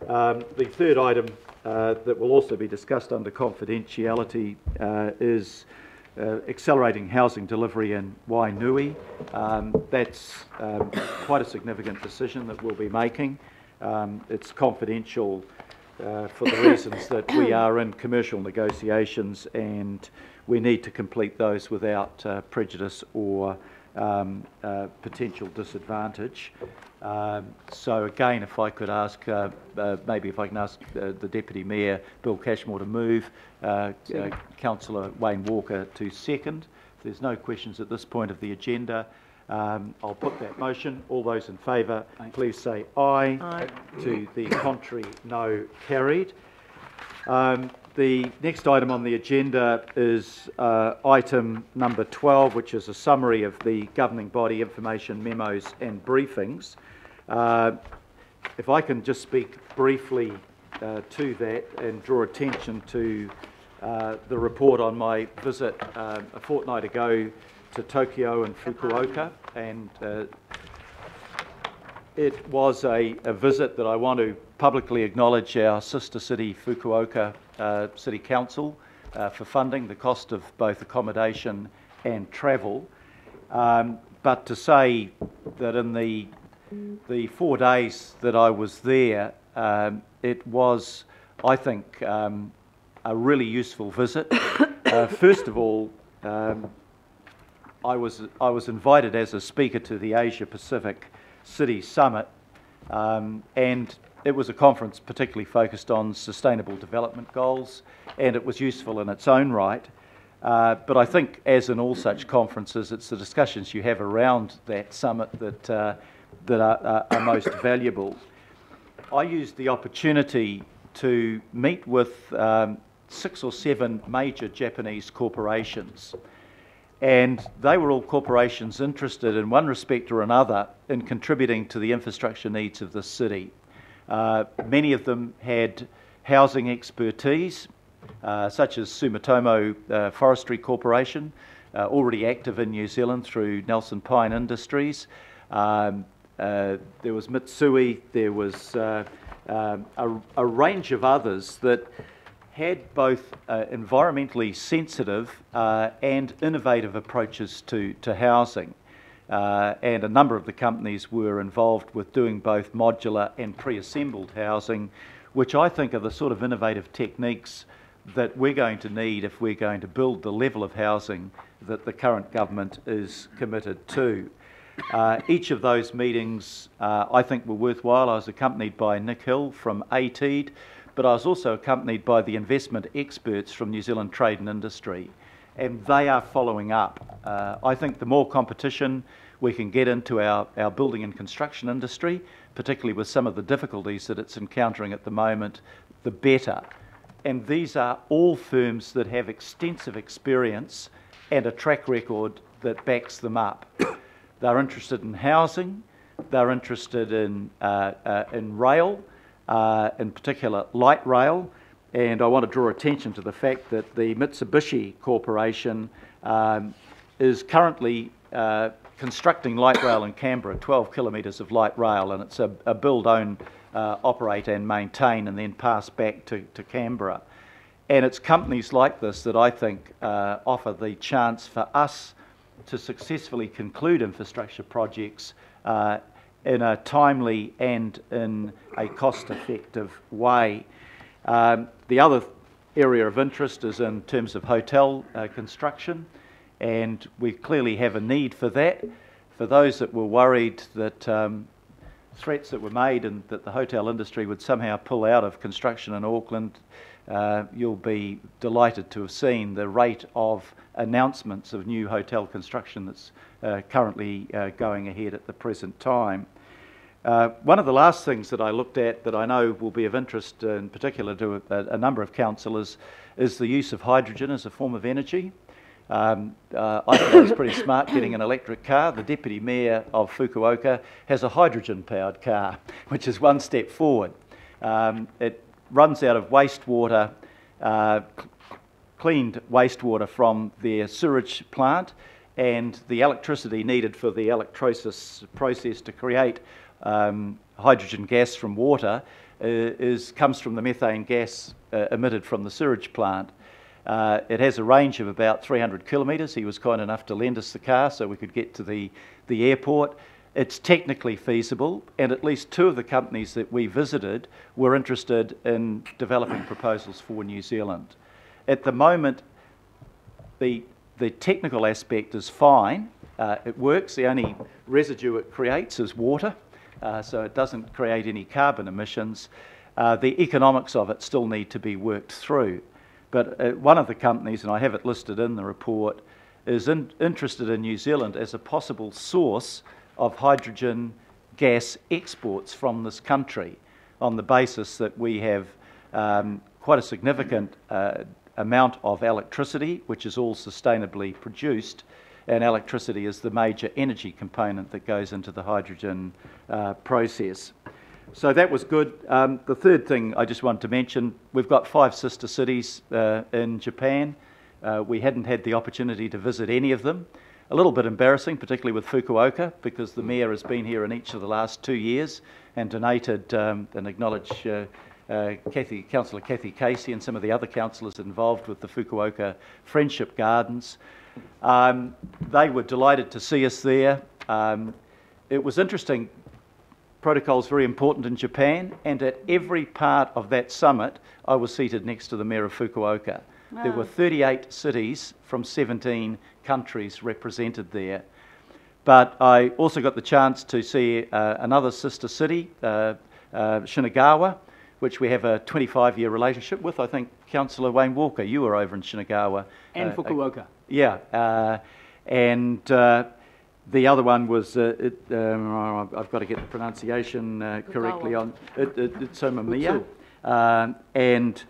The third item that will also be discussed under confidentiality is accelerating housing delivery in Wainui. That's quite a significant decision that we'll be making. It's confidential for the reasons that we are in commercial negotiations and we need to complete those without prejudice or potential disadvantage. So again, if I could ask, maybe if I can ask the Deputy Mayor, Bill Cashmore, to move, Councillor Wayne Walker to second. If there's no questions at this point of the agenda, I'll put that motion. All those in favour, please say aye. Aye. To the contrary, no. Carried. The next item on the agenda is item number 12, which is a summary of the governing body information memos and briefings. If I can just speak briefly to that and draw attention to the report on my visit a fortnight ago to Tokyo and Fukuoka, and it was a visit that I want to publicly acknowledge our sister city, Fukuoka City Council, for funding the cost of both accommodation and travel. But to say that in the 4 days that I was there, it was, I think, a really useful visit. First of all, I was invited as a speaker to the Asia Pacific City Summit, and it was a conference particularly focused on sustainable development goals, and it was useful in its own right. But I think, as in all such conferences, it's the discussions you have around that summit that are most valuable. I used the opportunity to meet with 6 or 7 major Japanese corporations, and they were all corporations interested in one respect or another in contributing to the infrastructure needs of the city. Many of them had housing expertise, such as Sumitomo Forestry Corporation, already active in New Zealand through Nelson Pine Industries. There was Mitsui, there was a range of others that had both environmentally sensitive and innovative approaches to housing. And a number of the companies were involved with doing both modular and pre-assembled housing, which I think are the sort of innovative techniques that we're going to need if we're going to build the level of housing that the current government is committed to. Each of those meetings I think were worthwhile. I was accompanied by Nick Hill from ATEED, but I was also accompanied by the investment experts from New Zealand Trade and Industry, and they are following up. I think the more competition we can get into our building and construction industry, particularly with some of the difficulties that it's encountering at the moment, the better. And these are all firms that have extensive experience and a track record that backs them up. They're interested in housing, they're interested in rail, in particular light rail, and I want to draw attention to the fact that the Mitsubishi Corporation is currently constructing light rail in Canberra, 12 kilometres of light rail, and it's a build, own, operate and maintain and then pass back to Canberra. And it's companies like this that I think offer the chance for us to successfully conclude infrastructure projects in a timely and in a cost-effective way. The other area of interest is in terms of hotel construction, and we clearly have a need for that. For those that were worried that threats that were made and that the hotel industry would somehow pull out of construction in Auckland, you'll be delighted to have seen the rate of announcements of new hotel construction that's currently going ahead at the present time. One of the last things that I looked at that I know will be of interest in particular to a number of councillors is the use of hydrogen as a form of energy. I think it's pretty smart getting an electric car. The Deputy Mayor of Fukuoka has a hydrogen-powered car, which is one step forward. It runs out of wastewater, cleaned wastewater from their sewage plant, and the electricity needed for the electrolysis process to create hydrogen gas from water comes from the methane gas emitted from the sewage plant. It has a range of about 300 kilometres. He was kind enough to lend us the car so we could get to the airport. It's technically feasible, and at least 2 of the companies that we visited were interested in developing proposals for New Zealand. At the moment, the technical aspect is fine. It works. The only residue it creates is water, so it doesn't create any carbon emissions. The economics of it still need to be worked through. But one of the companies, and I have it listed in the report, is interested in New Zealand as a possible source of hydrogen gas exports from this country, on the basis that we have quite a significant amount of electricity, which is all sustainably produced, and electricity is the major energy component that goes into the hydrogen process. So that was good. The third thing I just wanted to mention, we've got 5 sister cities in Japan. We hadn't had the opportunity to visit any of them. A little bit embarrassing, particularly with Fukuoka, because the mayor has been here in each of the last 2 years and donated and acknowledged Councillor Kathy Casey and some of the other councillors involved with the Fukuoka Friendship Gardens. They were delighted to see us there. It was interesting. Protocol is very important in Japan, and at every part of that summit I was seated next to the mayor of Fukuoka. Wow. There were 38 cities from 17 countries represented there. But I also got the chance to see another sister city, Shinagawa, which we have a 25-year relationship with. I think Councillor Wayne Walker, you were over in Shinagawa. And Fukuoka. Yeah, and the other one was, I've got to get the pronunciation correctly on, Utsunomiya. And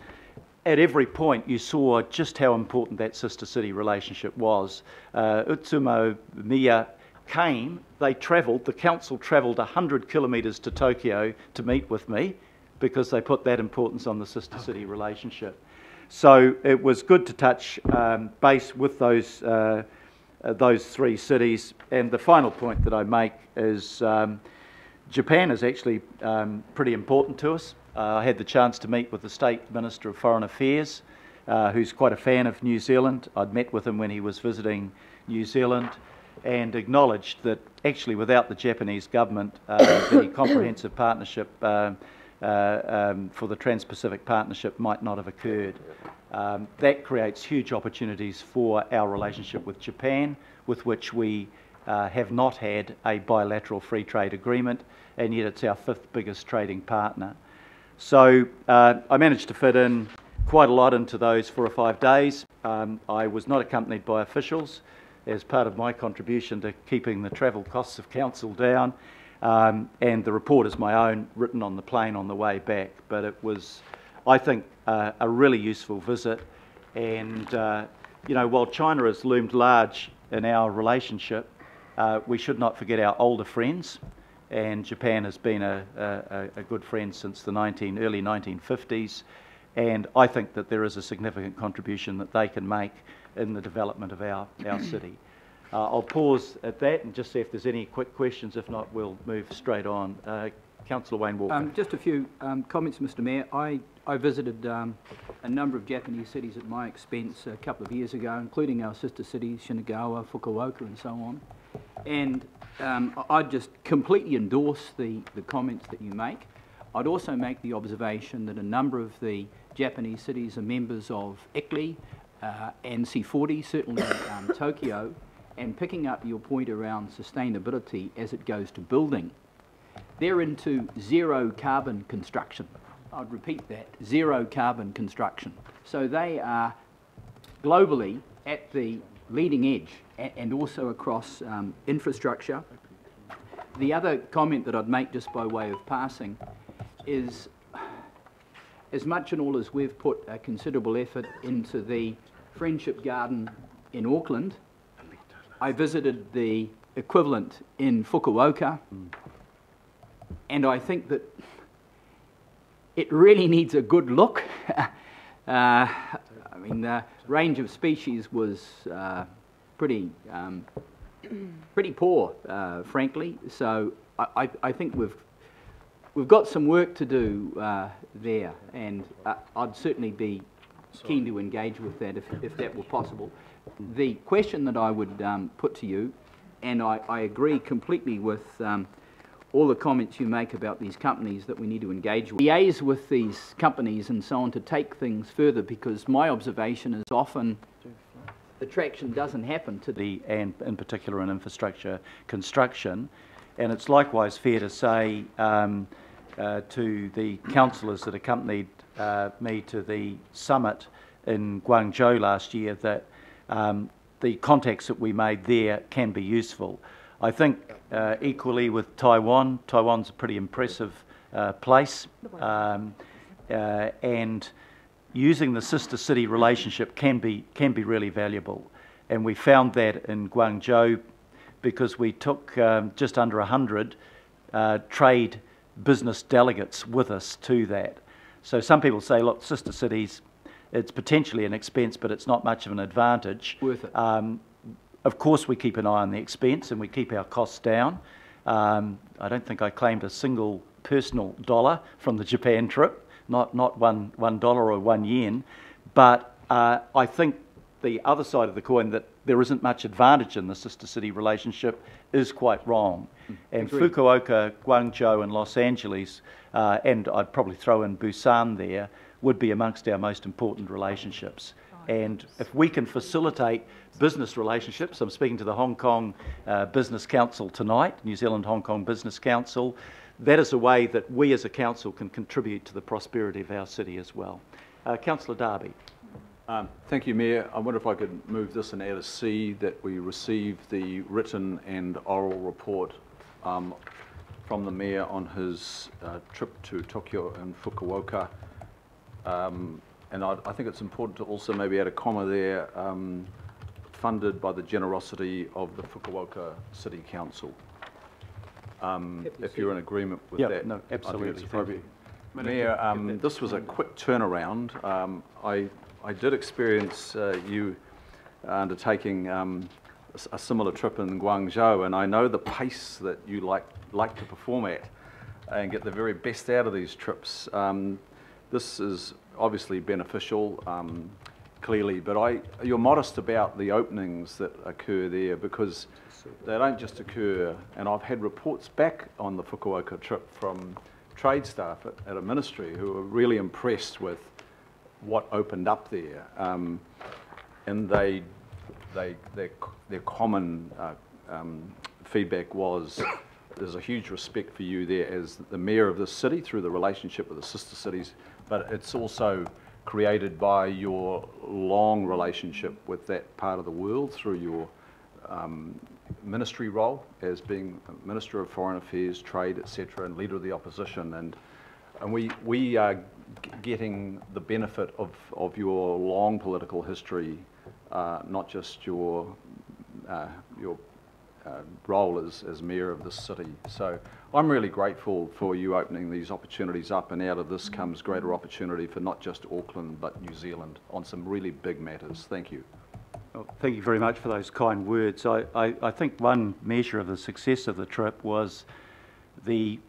at every point you saw just how important that sister city relationship was. Utsunomiya came, they travelled, the council travelled 100 kilometres to Tokyo to meet with me because they put that importance on the sister city relationship. So it was good to touch base with those 3 cities. And the final point that I make is Japan is actually pretty important to us. I had the chance to meet with the State Minister of Foreign Affairs, who's quite a fan of New Zealand. I'd met with him when he was visiting New Zealand and acknowledged that actually without the Japanese government, the comprehensive partnership for the Trans-Pacific Partnership might not have occurred. That creates huge opportunities for our relationship with Japan, with which we have not had a bilateral free trade agreement, and yet it's our 5th biggest trading partner. So I managed to fit in quite a lot into those 4 or 5 days. I was not accompanied by officials as part of my contribution to keeping the travel costs of council down, and the report is my own, written on the plane on the way back. But it was, I think, a really useful visit. And you know, while China has loomed large in our relationship, we should not forget our older friends. And Japan has been a good friend since the early 1950s. And I think that there is a significant contribution that they can make in the development of our city. I'll pause at that and just see if there's any quick questions. If not, we'll move straight on. Councillor Wayne Walker. Just a few comments, Mr Mayor. I visited a number of Japanese cities at my expense a couple of years ago, including our sister cities, Shinagawa, Fukuoka and so on. And I'd just completely endorse the comments that you make. I'd also make the observation that a number of the Japanese cities are members of ICLEI and C40, certainly Tokyo, and picking up your point around sustainability as it goes to building, they're into zero carbon construction. I'd repeat that, zero carbon construction. So they are globally at the leading edge and also across infrastructure. The other comment that I'd make just by way of passing is, as much and all as we've put a considerable effort into the Friendship Garden in Auckland, I visited the equivalent in Fukuoka, and I think that it really needs a good look. I mean, the range of species was pretty poor, frankly. So I think we've got some work to do there, and I'd certainly be keen to engage with that if that were possible. The question that I would put to you, and I agree completely with all the comments you make about these companies that we need to engage with. Liaise with these companies and so on to take things further, because my observation is often the traction doesn't happen to and in particular in infrastructure construction. And it's likewise fair to say to the councillors that accompanied me to the summit in Guangzhou last year that the contacts that we made there can be useful. I think equally with Taiwan. Taiwan's a pretty impressive place, and using the sister city relationship can be really valuable. And we found that in Guangzhou because we took just under 100 trade business delegates with us to that. So some people say, look, sister cities, it's potentially an expense, but it's not much of an advantage. Worth it. Of course we keep an eye on the expense and we keep our costs down. I don't think I claimed a single personal dollar from the Japan trip, not $1 or $1 but I think the other side of the coin, that there isn't much advantage in the sister city relationship, is quite wrong. And Agreed. Fukuoka, Guangzhou and Los Angeles, and I'd probably throw in Busan there, would be amongst our most important relationships. And if we can facilitate business relationships, I'm speaking to the Hong Kong Business Council tonight, New Zealand Hong Kong Business Council, that is a way that we as a council can contribute to the prosperity of our city as well. Councillor Darby. Thank you, Mayor. I wonder if I could move this and add a C, that we receive the written and oral report from the Mayor on his trip to Tokyo and Fukuoka. And I think it's important to also maybe add a comma there, funded by the generosity of the Fukuoka City Council. If you're in agreement with that, no, absolutely. I think it's appropriate. Mayor, this was a quick turnaround. I did experience you undertaking a similar trip in Guangzhou, and I know the pace that you like to perform at and get the very best out of these trips. This is obviously beneficial, clearly, but you're modest about the openings that occur there, because they don't just occur, and I've had reports back on the Fukuoka trip from trade staff at a ministry who are really impressed with what opened up there, and their common feedback was there's a huge respect for you there as the mayor of this city through the relationship with the sister cities, but it's also created by your long relationship with that part of the world through your ministry role as being Minister of Foreign Affairs, Trade, etc., and Leader of the Opposition, and we are getting the benefit of your long political history, not just your role as mayor of this city. So I'm really grateful for you opening these opportunities up, and out of this comes greater opportunity for not just Auckland but New Zealand on some really big matters. Thank you. Well, thank you very much for those kind words. I think one measure of the success of the trip was the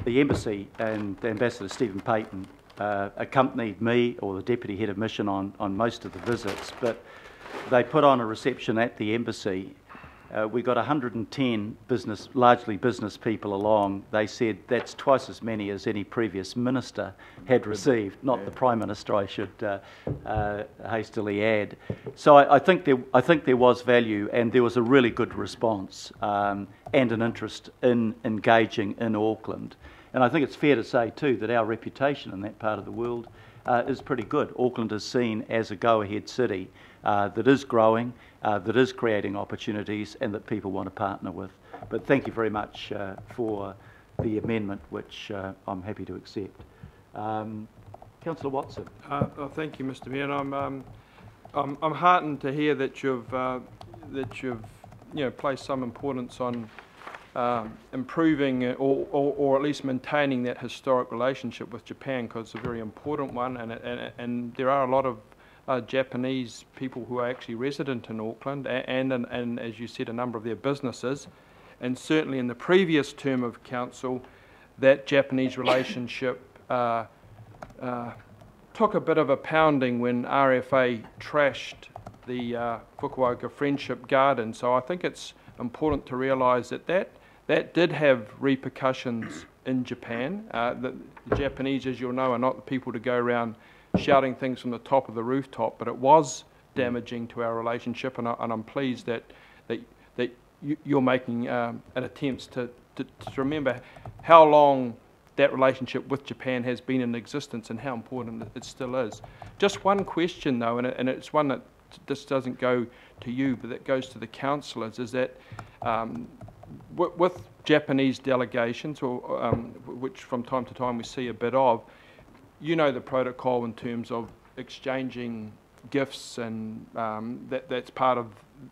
embassy, and Ambassador Stephen Payton accompanied me, or the Deputy Head of Mission, on most of the visits, but they put on a reception at the embassy. We got 110 largely business people along. They said that's twice as many as any previous minister had received, not the Prime Minister, I should hastily add. So I think there was value, and there was a really good response and an interest in engaging in Auckland. And I think it's fair to say too that our reputation in that part of the world is pretty good. Auckland is seen as a go-ahead city that is growing, that is creating opportunities, and that people want to partner with. But thank you very much for the amendment, which I'm happy to accept. Councillor Watson. Thank you, Mr. Mayor. And I'm heartened to hear that you've placed some importance on improving or at least maintaining that historic relationship with Japan, because it's a very important one, and there are a lot of Japanese people who are actually resident in Auckland, and as you said, a number of their businesses. And certainly in the previous term of council, that Japanese relationship took a bit of a pounding when RFA trashed the Fukuoka Friendship Garden. So I think it's important to realise that did have repercussions in Japan. The Japanese, as you'll know, are not the people to go around shouting things from the top of the rooftop, but it was damaging to our relationship, and I'm pleased that you're making an attempt to remember how long that relationship with Japan has been in existence and how important it still is. Just one question though, and it's one that this doesn't go to you, but that goes to the councillors, is that with Japanese delegations, or which from time to time we see a bit of, you know the protocol in terms of exchanging gifts, and that's part of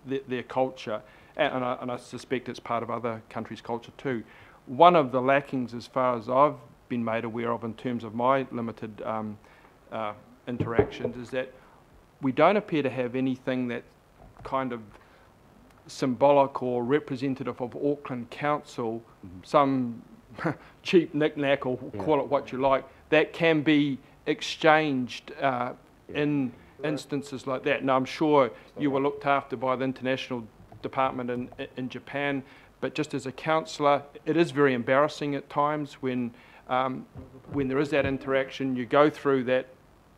their culture, and I suspect it's part of other countries' culture too. One of the lackings, as far as I've been made aware of in terms of my limited interactions, is that we don't appear to have anything that kind of symbolic or representative of Auckland Council, some cheap knick-knack, or call it what you like, that can be exchanged in instances like that. Now, I'm sure you were looked after by the International Department in Japan, but just as a councillor, it is very embarrassing at times when there is that interaction. You go through that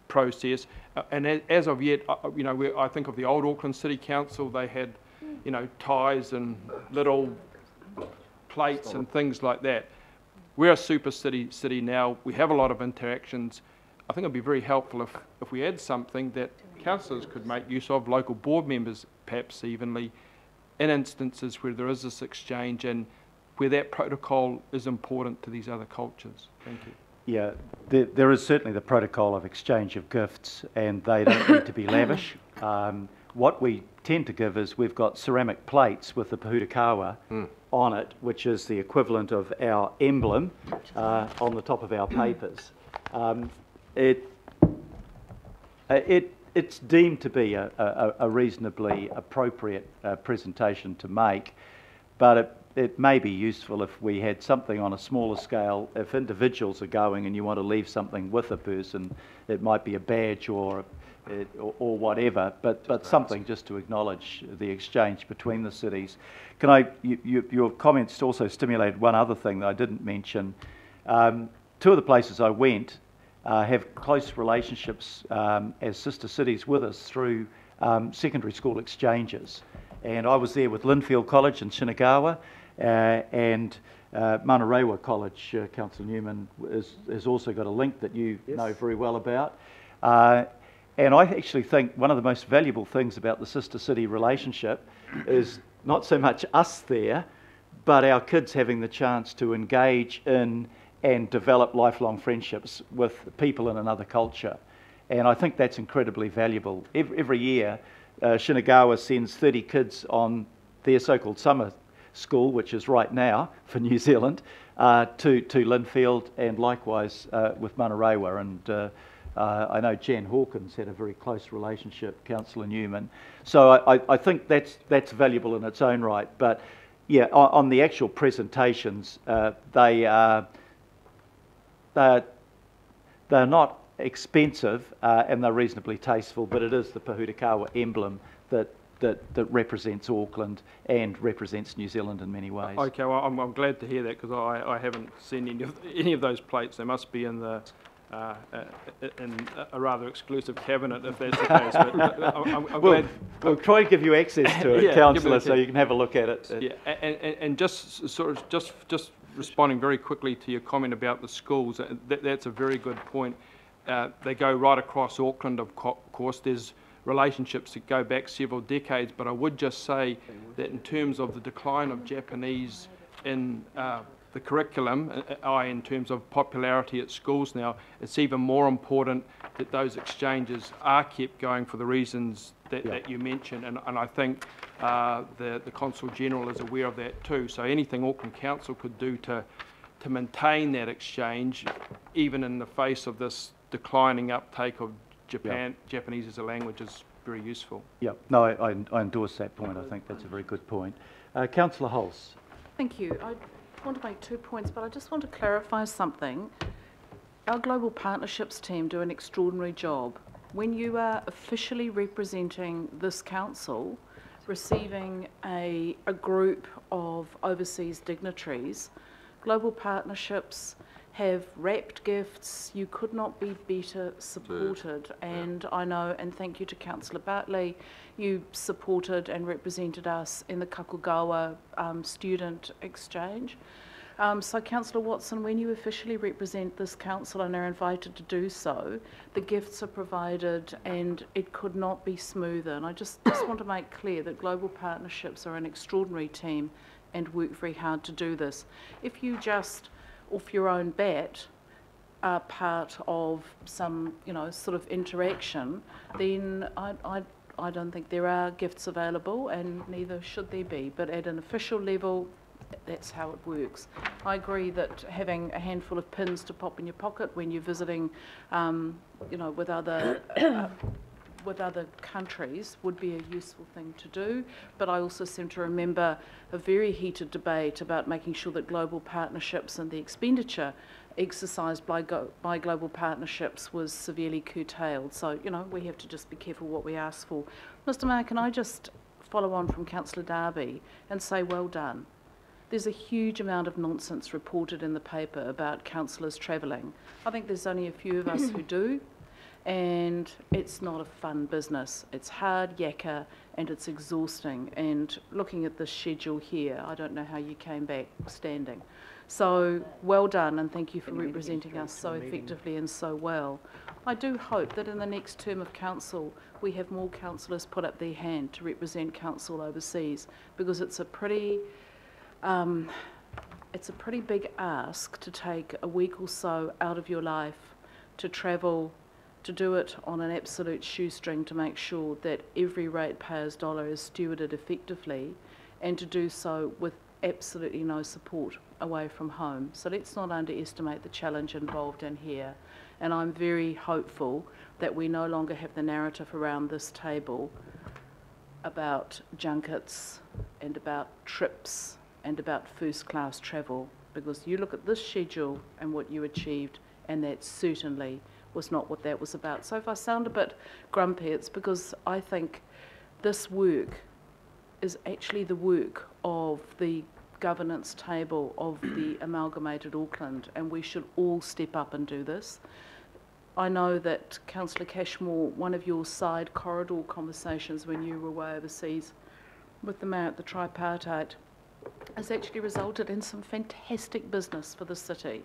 process, and as of yet, you know, I think of the old Auckland City Council. They had, you know, ties and little plates and things like that. We're a super city now. We have a lot of interactions. I think it'd be very helpful if we had something that councillors could make use of, local board members perhaps evenly, in instances where there is this exchange and where that protocol is important to these other cultures. Thank you. Yeah, there is certainly the protocol of exchange of gifts, and they don't need to be lavish. What we tend to give is we've got ceramic plates with the Pahutakawa on it, which is the equivalent of our emblem on the top of our papers. It's deemed to be a reasonably appropriate presentation to make, but it may be useful if we had something on a smaller scale. If individuals are going and you want to leave something with a person, it might be a badge or whatever, but something just to acknowledge the exchange between the cities. Your comments also stimulated one other thing that I didn't mention. Two of the places I went have close relationships as sister cities with us through secondary school exchanges. And I was there with Linfield College in Shinagawa, and Manarewa College. Councillor Newman has also got a link that you know very well about. And I actually think one of the most valuable things about the sister city relationship is not so much us there, but our kids having the chance to engage in and develop lifelong friendships with people in another culture. And I think that's incredibly valuable. Every year, Shinagawa sends 30 kids on their so-called summer school, which is right now for New Zealand, to Linfield, and likewise with Manarewa. And I know Jan Hawkins had a very close relationship, Councillor Newman. So I think that's valuable in its own right. But yeah, on the actual presentations, they're not expensive and they're reasonably tasteful, but it is the Pahutakawa emblem that represents Auckland and represents New Zealand in many ways. Okay, well, I'm glad to hear that, because I haven't seen any of those plates. They must be in the in a rather exclusive cabinet, if that's the case. But I'm glad. We'll try and give you access to it, Yeah, Councillor, so you can have a look at it. Yeah, and just sort of just responding very quickly to your comment about the schools, that's a very good point. They go right across Auckland, of course. There's relationships that go back several decades, but I would just say that in terms of the decline of Japanese in the curriculum, in terms of popularity at schools now, it's even more important that those exchanges are kept going for the reasons that you mentioned, and I think the Consul General is aware of that too. So anything Auckland Council could do to maintain that exchange, even in the face of this declining uptake of Japanese as a language, is very useful. Yeah, no, I endorse that point. I think that's a very good point. Councillor Hulse. Thank you. want to make 2 points, but I just want to clarify something. Our global partnerships team do an extraordinary job. When you are officially representing this council, receiving a group of overseas dignitaries, global partnerships have wrapped gifts. You could not be better supported. And I know, and thank you to Councillor Bartley, you supported and represented us in the Kakugawa student exchange. So Councillor Watson, when you officially represent this council and are invited to do so, the gifts are provided and it could not be smoother. And I just want to make clear that global partnerships are an extraordinary team and work very hard to do this. If you just, off your own bat, are part of some, sort of interaction, then I don't think there are gifts available, and neither should there be. But at an official level, that's how it works. I agree that having a handful of pins to pop in your pocket when you're visiting, with other countries would be a useful thing to do. But I also seem to remember a very heated debate about making sure that global partnerships and the expenditure exercised by global partnerships was severely curtailed. So, we have to just be careful what we ask for. Mr. Mayor, can I just follow on from Councillor Darby and say well done? There's a huge amount of nonsense reported in the paper about councillors travelling. I think there's only a few of us who do, and it's not a fun business. It's hard yakka and it's exhausting. And looking at the schedule here, I don't know how you came back standing. So well done, and thank you for representing us so effectively and so well. I do hope that in the next term of council we have more councillors put up their hand to represent council overseas, because it's a pretty big ask to take a week or so out of your life to travel, to do it on an absolute shoestring to make sure that every ratepayer's dollar is stewarded effectively, and to do so with absolutely no support away from home. So let's not underestimate the challenge involved in here. And I'm very hopeful that we no longer have the narrative around this table about junkets and about trips and about first-class travel, because you look at this schedule and what you achieved, and that certainly was not what that was about. So if I sound a bit grumpy, it's because I think this work is actually the work of the governance table of the amalgamated Auckland, and we should all step up and do this. I know that Councillor Cashmore, one of your side corridor conversations when you were away overseas with the mayor at the tripartite, has actually resulted in some fantastic business for the city.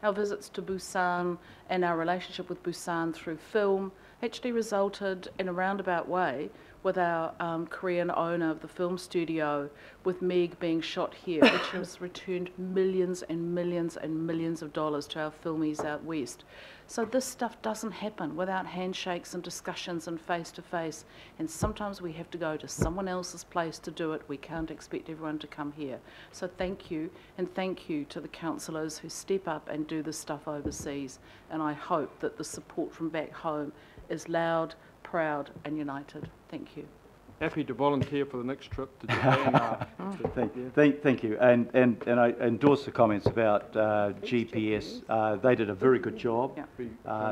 Our visits to Busan and our relationship with Busan through film actually resulted in a roundabout way with our Korean owner of the film studio, with Meg being shot here, which has returned millions and millions and millions of dollars to our filmies out west. So this stuff doesn't happen without handshakes and discussions and face-to-face, and sometimes we have to go to someone else's place to do it. We can't expect everyone to come here. So thank you, and thank you to the councillors who step up and do this stuff overseas, and I hope that the support from back home is loud, proud and united. Thank you. Happy to volunteer for the next trip to Japan. Thank you. And I endorse the comments about GPS. They did a very good job. Yeah.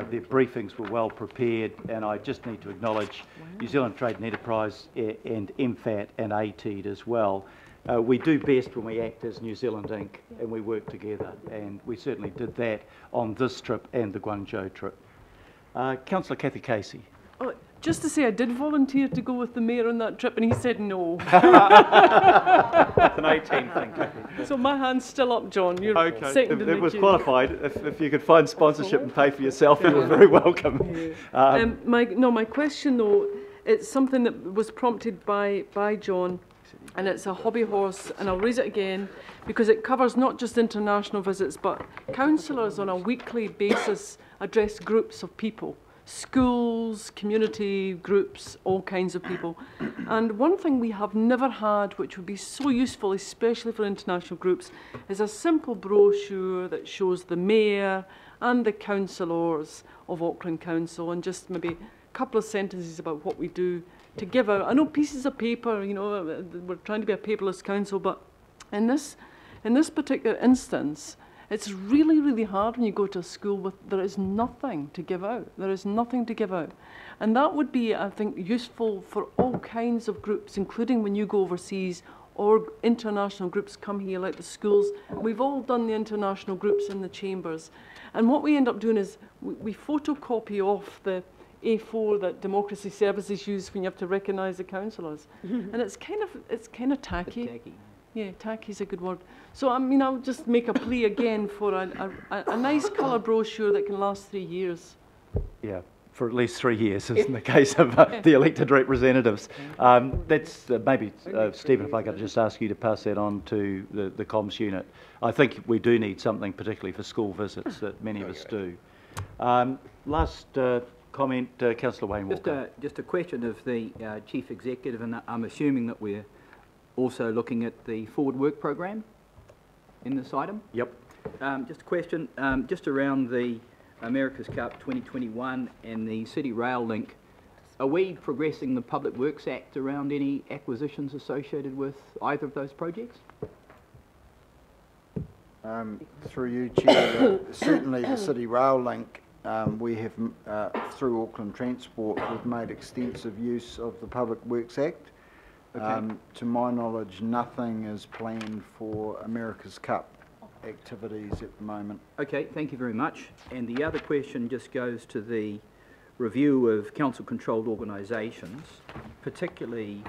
Their briefings were well prepared, and I just need to acknowledge New Zealand Trade and Enterprise and MFAT and ATED as well. We do best when we act as New Zealand Inc. and we work together, and we certainly did that on this trip and the Guangzhou trip. Councillor Kathy Casey. Oh, just to say, I did volunteer to go with the mayor on that trip, and he said no. It's an 18 thing. So my hand's still up, John. You're okay. second in the It was queue. qualified. If you could find sponsorship and pay for yourself, you were very welcome. Yeah. My question though, it's something that was prompted by John, and it's a hobby horse, and I'll raise it again because it covers not just international visits, but councillors on a weekly basis address groups of people. Schools, community groups, all kinds of people. And one thing we have never had, which would be so useful, especially for international groups, is a simple brochure that shows the mayor and the councillors of Auckland Council, and just maybe a couple of sentences about what we do to give out. I know pieces of paper, we're trying to be a paperless council, but in this in this particular instance, it's really, really hard when you go to a school with, there is nothing to give out. There is nothing to give out. And that would be, I think, useful for all kinds of groups, including when you go overseas or international groups come here, like the schools. We've all done the international groups in the chambers. And what we end up doing is we photocopy off the A4 that Democracy Services use when you have to recognise the councillors. And it's kind of tacky. Tacky. Yeah, tacky is a good word. So, I mean, I'll just make a plea again for a nice colour brochure that can last 3 years. Yeah, for at least 3 years, as in the case of the elected representatives. That's maybe, Stephen, if I could just ask you to pass that on to the comms unit. I think we do need something, particularly for school visits, that many of us do. Last comment, Councillor Wayne Walker. Just a question of the Chief Executive, and I'm assuming that we're also looking at the forward work program in this item. Yep. Just a question, just around the America's Cup 2021 and the City Rail link. Are we progressing the Public Works Act around any acquisitions associated with either of those projects? Through you, Chair, certainly the City Rail link, we have, through Auckland Transport, we've made extensive use of the Public Works Act. Okay. To my knowledge, nothing is planned for America's Cup activities at the moment. Okay, thank you very much. And the other question just goes to the review of council-controlled organisations, particularly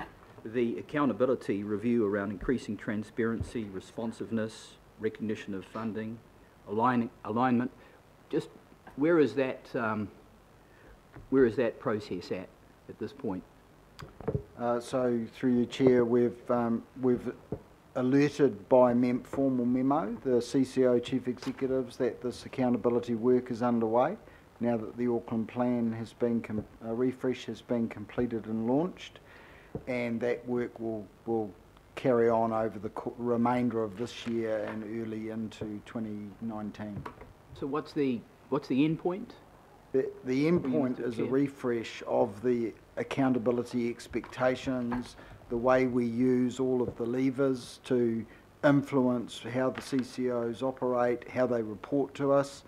the accountability review around increasing transparency, responsiveness, recognition of funding, alignment. Just where is that process at this point? So through you, Chair, we've alerted by formal memo the CCO Chief Executives that this accountability work is underway now that the Auckland plan has been, refresh has been completed and launched, and that work will carry on over the remainder of this year and early into 2019. So what's the end point? The end point is a refresh of the accountability expectations, the way we use all of the levers to influence how the CCOs operate, how they report to us,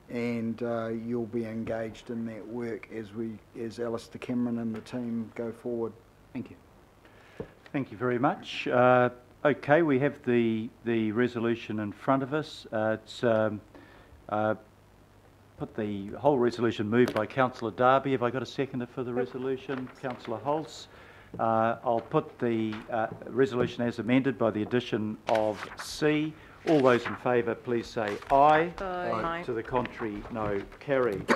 and you'll be engaged in that work as Alistair Cameron and the team go forward. Thank you. Thank you very much. Okay, we have the resolution in front of us. It's put the whole resolution moved by Councillor Darby. Have I got a seconder for the resolution? Councillor Holtz. I'll put the resolution as amended by the addition of C. All those in favour, please say aye. Aye. To the contrary, no. Carried.